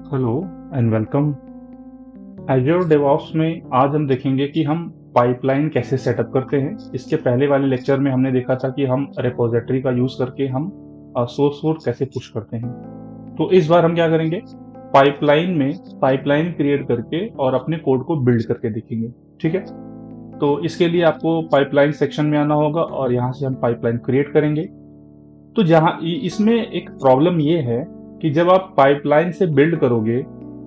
Hello and welcome. Azure DevOps में आज हम देखेंगे कि हम पाइपलाइन कैसे सेटअप करते हैं। इसके पहले वाले लेक्चर में हमने देखा था कि हम रिपोजिटरी का यूज़ करके हम सोर्स कोड कैसे पुश करते हैं। तो इस बार हम क्या करेंगे, पाइपलाइन में पाइपलाइन क्रिएट करके और अपने कोड को बिल्ड करके देखेंगे। ठीक है। तो इसके लिए आपको पाइपलाइन सेक्शन में आना होगा और यहाँ से हम पाइपलाइन क्रिएट करेंगे। तो जहाँ इसमें एक प्रॉब्लम ये है कि जब आप पाइपलाइन से बिल्ड करोगे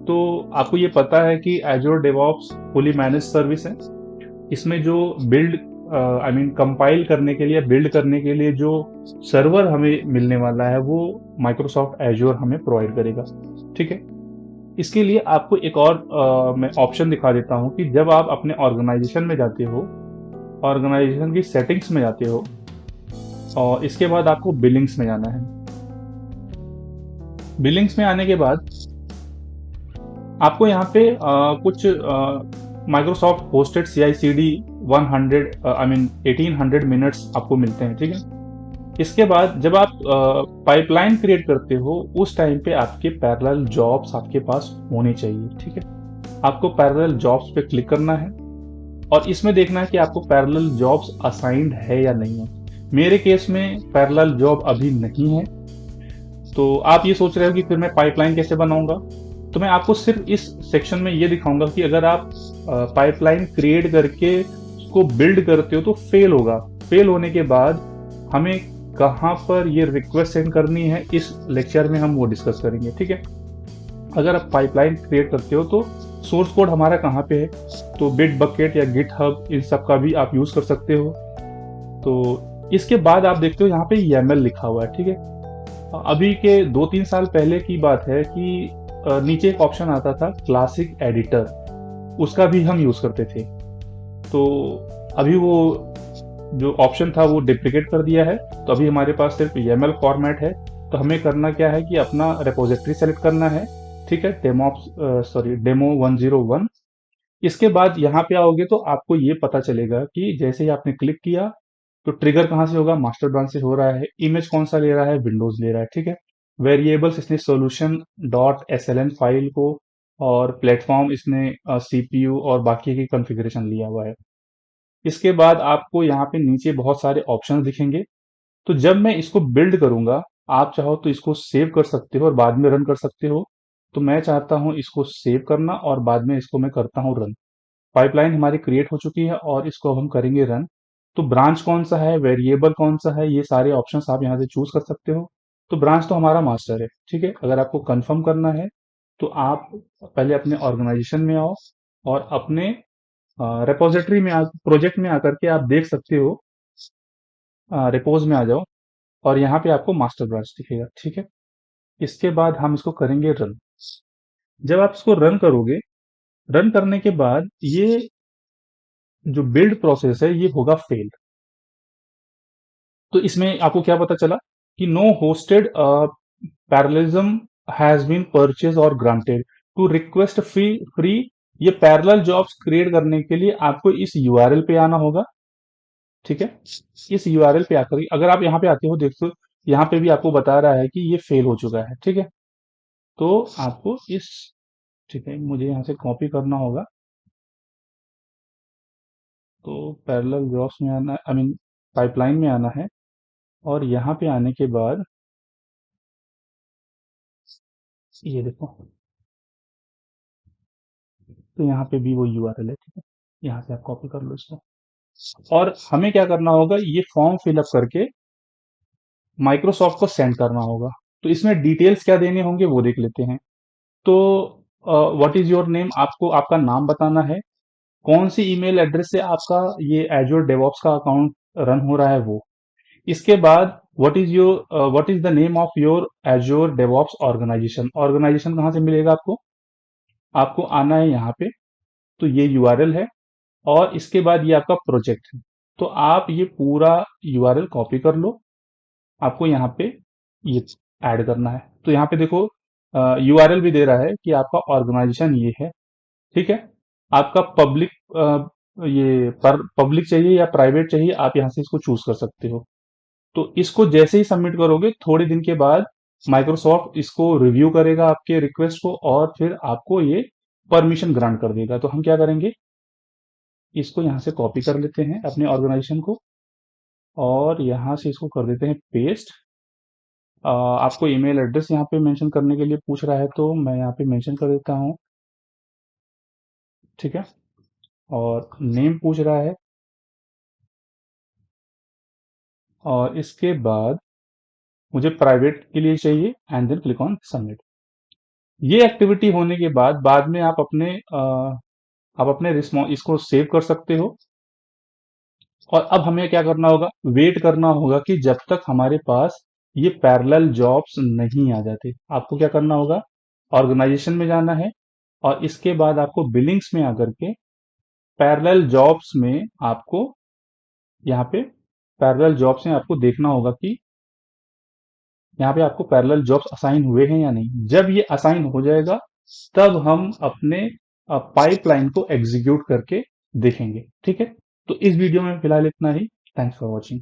तो आपको ये पता है कि एजोर डेवऑप्स फुली मैनेज सर्विस है। इसमें जो बिल्ड आई मीन कंपाइल करने के लिए बिल्ड करने के लिए जो सर्वर हमें मिलने वाला है वो माइक्रोसॉफ्ट एजोर हमें प्रोवाइड करेगा। ठीक है। इसके लिए आपको एक और मैं ऑप्शन दिखा देता हूँ कि जब आप अपने ऑर्गेनाइजेशन में जाते हो, ऑर्गेनाइजेशन की सेटिंग्स में जाते हो और इसके बाद आपको बिलिंग्स में जाना है। बिलिंग्स में आने के बाद आपको यहाँ पे कुछ माइक्रोसॉफ्ट होस्टेड सी आई सी डी 1800 मिनट्स आपको मिलते हैं। ठीक है। इसके बाद जब आप पाइपलाइन क्रिएट करते हो उस टाइम पे आपके पैरेलल जॉब्स आपके पास होने चाहिए। ठीक है। आपको पैरेलल जॉब्स पे क्लिक करना है और इसमें देखना है कि आपको पैरेलल जॉब्स असाइंड है या नहीं है। मेरे केस में पैरेलल जॉब अभी नहीं है। तो आप ये सोच रहे हो कि फिर मैं पाइपलाइन कैसे बनाऊंगा। तो मैं आपको सिर्फ इस सेक्शन में ये दिखाऊंगा कि अगर आप पाइपलाइन क्रिएट करके उसको बिल्ड करते हो तो फेल होगा। फेल होने के बाद हमें कहाँ पर ये रिक्वेस्ट सेंड करनी है इस लेक्चर में हम वो डिस्कस करेंगे। ठीक है। अगर आप पाइपलाइन क्रिएट करते हो तो सोर्स कोड हमारा कहाँ पे है, तो बिट बकेट या गिट हब इन सब का भी आप यूज कर सकते हो। तो इसके बाद आप देखते हो यहाँ पे YAML लिखा हुआ है। ठीक है। अभी के 2-3 साल पहले की बात है कि नीचे एक ऑप्शन आता था क्लासिक एडिटर, उसका भी हम यूज करते थे। तो अभी वो जो ऑप्शन था वो डिप्रिकेट कर दिया है। तो अभी हमारे पास सिर्फ YAML फॉर्मेट है। तो हमें करना क्या है कि अपना रिपोजिटरी सेलेक्ट करना है। ठीक है। डेमो 101। इसके बाद यहाँ पे आओगे तो आपको ये पता चलेगा कि जैसे ही आपने क्लिक किया तो ट्रिगर कहाँ से होगा, मास्टर ब्रांच से हो रहा है। इमेज कौन सा ले रहा है, विंडोज ले रहा है। ठीक है। वेरिएबल्स इसने सोल्यूशन डॉट SLN फाइल को और प्लेटफॉर्म इसने CPU और बाकी की कॉन्फ़िगरेशन लिया हुआ है। इसके बाद आपको यहाँ पे नीचे बहुत सारे ऑप्शंस दिखेंगे। तो जब मैं इसको बिल्ड करूंगा, आप चाहो तो इसको सेव कर सकते हो और बाद में रन कर सकते हो। तो मैं चाहता हूं इसको सेव करना और बाद में इसको मैं करता हूं रन। पाइपलाइन हमारी क्रिएट हो चुकी है और इसको अब हम करेंगे रन। तो ब्रांच कौन सा है, वेरिएबल कौन सा है, ये सारे ऑप्शंस आप यहाँ से चूज कर सकते हो। तो ब्रांच तो हमारा मास्टर है। ठीक है। अगर आपको कंफर्म करना है तो आप पहले अपने ऑर्गेनाइजेशन में आओ और अपने रिपोजिटरी में प्रोजेक्ट में आकर के आप देख सकते हो, रिपोज में आ जाओ और यहाँ पे आपको मास्टर ब्रांच दिखेगा। ठीक है। इसके बाद हम इसको करेंगे रन। जब आप इसको रन करोगे, रन करने के बाद ये जो बिल्ड प्रोसेस है ये होगा फेल। तो इसमें आपको क्या पता चला कि no hosted parallelism has been purchase और ग्रांटेड टू रिक्वेस्ट फ्री। ये पैरेलल जॉब्स क्रिएट करने के लिए आपको इस यूआरएल पे आना होगा। ठीक है। इस यूआरएल पे आकर अगर आप यहाँ पे आते हो देखो, यहाँ पे भी आपको बता रहा है कि ये फेल हो चुका है। ठीक है। तो आपको इस, ठीक है, मुझे यहाँ से कॉपी करना होगा। तो पैरेलल जॉब्स में आना, आई मीन पाइपलाइन में आना है और यहाँ पे आने के बाद ये देखो, तो यहाँ पे भी वो यूआरएल है। ठीक है। यहाँ से आप कॉपी कर लो इसको और हमें क्या करना होगा, ये फॉर्म फिलअप करके माइक्रोसॉफ्ट को सेंड करना होगा। तो इसमें डिटेल्स क्या देने होंगे वो देख लेते हैं। तो व्हाट इज योर नेम, आपको आपका नाम बताना है। कौन सी ईमेल एड्रेस से आपका ये एजोर डेवॉप्स का अकाउंट रन हो रहा है वो। इसके बाद what is the name of your Azure DevOps organisation. Organisation कहाँ से मिलेगा आपको, आपको आना है यहाँ पे। तो ये यूआरएल है और इसके बाद ये आपका प्रोजेक्ट है। तो आप ये पूरा यूआरएल कॉपी कर लो, आपको यहाँ पे ये ऐड करना है। तो यहाँ पे देखो यूआरएल भी दे रहा है कि आपका ऑर्गेनाइजेशन ये है। ठीक है। आपका पब्लिक ये पर पब्लिक चाहिए या प्राइवेट चाहिए, आप यहाँ से इसको चूज कर सकते हो। तो इसको जैसे ही सबमिट करोगे थोड़े दिन के बाद माइक्रोसॉफ्ट इसको रिव्यू करेगा आपके रिक्वेस्ट को और फिर आपको ये परमिशन ग्रांट कर देगा। तो हम क्या करेंगे, इसको यहाँ से कॉपी कर लेते हैं अपने ऑर्गेनाइजेशन को और यहाँ से इसको कर देते हैं पेस्ट। आपको ईमेल एड्रेस यहाँ पे मेंशन करने के लिए पूछ रहा है तो मैं यहाँ पे मेंशन कर देता हूँ, ठीक है। और नेम पूछ रहा है और इसके बाद मुझे प्राइवेट के लिए चाहिए and then click on submit. ये एक्टिविटी होने के बाद में आप अपने रिस्पॉन्स इसको सेव कर सकते हो। और अब हमें क्या करना होगा, वेट करना होगा कि जब तक हमारे पास ये पैरेलल जॉब्स नहीं आ जाते। आपको क्या करना होगा, ऑर्गेनाइजेशन में जाना है और इसके बाद आपको बिलिंग्स में आकर के पैरेलल जॉब्स में आपको यहाँ पे पैरेलल जॉब्स में आपको देखना होगा कि यहाँ पे आपको पैरेलल जॉब्स असाइन हुए हैं या नहीं। जब ये असाइन हो जाएगा तब हम अपने पाइपलाइन को एग्जीक्यूट करके देखेंगे, ठीक है। तो इस वीडियो में फिलहाल इतना ही। Thanks for watching.